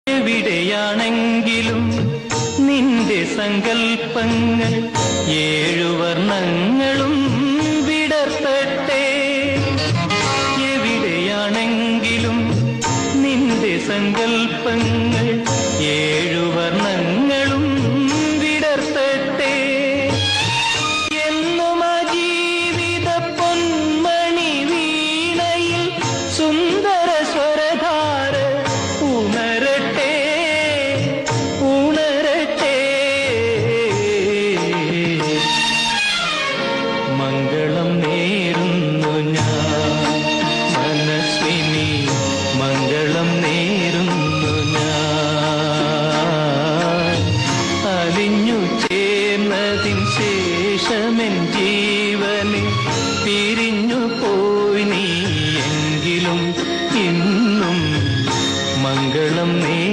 എവിടെയാണെങ്കിലും നിന്റെ സങ്കൽപ്പങ്ങൾ ഏഴു വർണ്ണങ്ങളും വിടർത്തട്ടെ. എവിടെയാണെങ്കിലും നിന്റെ സങ്കൽപ്പങ്ങൾ ഏഴു വർണ്ണങ്ങളും വിടർത്തട്ടെ. എന്നും ആ ജീവിത പൊന്മണി വീണയിൽ സുന്ദര സ്വരധാര ഉണരട്ടെ ഉണരട്ടെ. മംഗളം നേരുന്നു ഞാൻ മനസ്വിനി, മംഗളം നേരുന്നു ഞാൻ. അലിഞ്ഞു ചേർന്നതിൻ ശേഷമെൻ